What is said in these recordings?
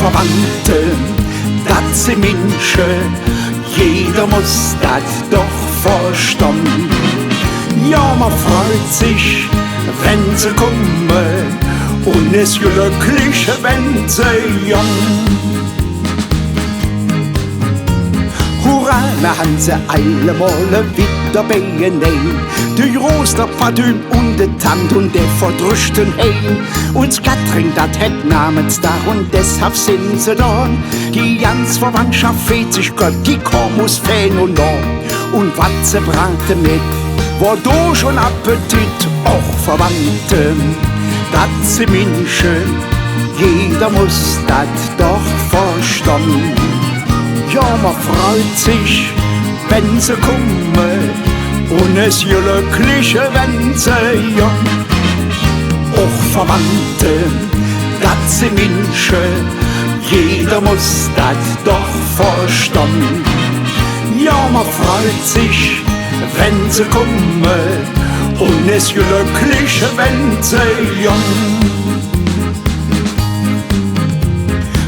Verwandte, das sind Menschen, jeder muss das doch verstehen. Ja, man freut sich, wenn sie kommen, und ist glücklich, wenn sie jung. Hurra, wir haben sie alle mal wieder beieinander. Die Roster, Parfüm und die Tante und der verdrüschten Hein. Und Katrin, das hat Namenstag und deshalb sind sie da. Die ganze Verwandtschaft fehlt sich Gott, die Kormus fehlen und da. Und was sie braten mit, war da schon Appetit, auch Verwandte. Das sind Menschen, jeder muss das doch verstehen. Ja, man freut sich, wenn sie kommen, und es glücklich, wenn sie jung. Auch Verwandte, das sind Menschen, jeder muss das doch verstehen. Ja, man freut sich, wenn sie kommen, und es glücklich, wenn sie jung.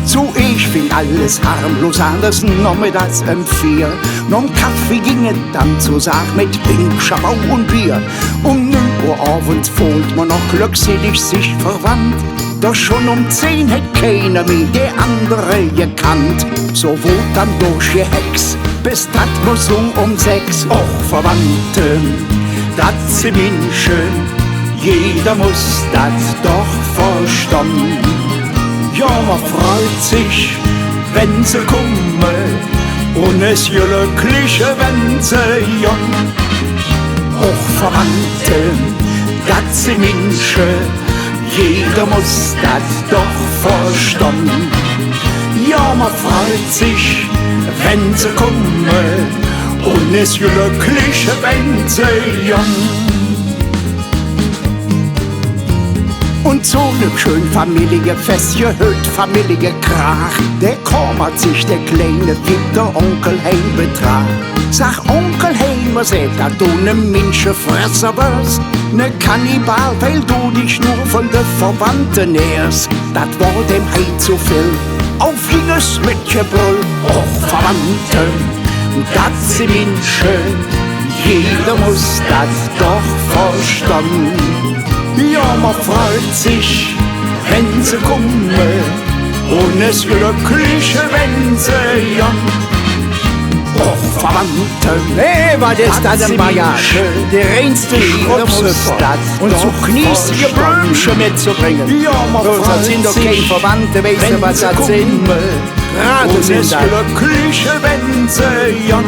So, ich find alles harmlos, anders nachmittags um 4. Nom Kaffee ging es dann zur Sache mit Pink, Schabau und Bier. Um 9 Uhr abends folgt man noch glückselig sich verwandt. Doch schon um 10 hätt keiner mehr der andere gekannt. So wurde dann durchgehext, bis dat muss um 6. Och, Verwandte, dat sind Menschen, jeder muss dat doch verstehen. Ja, man freut sich, wenn sie kommen, und es glücklich, wenn sie jung. Auch Verwandte, das sind Menschen, jeder muss das doch verstehen. Ja, man freut sich, wenn sie kommen, und es glücklich, wenn sie jung. Und so ne schön Familienfest, gehört Familienkrach. Der kümmert sich, der Kleine, gibt der Onkel heim Betrag. Sag Onkel heim, was da du ne Menschenfresser wirst? Ne Kannibal, weil du dich nur von der Verwandten nährst. Dat war dem Heim zu viel, auf jenes mit Gebrüll. Och, Verwandte, dat sind Menschen, jeder muss dat doch verstehen. Ja, man freut sich, wenn sie kommen, und es glücklich, wenn sie jung. Och, Verwandte, hey, was ist das denn, Mariage? Der reinste Schrubsöpfer und so kniesige Blümchen mitzubringen. Ja, man das sind doch keine Verwandte, weißt du, was das sind? Und es glücklich, wenn sie jung.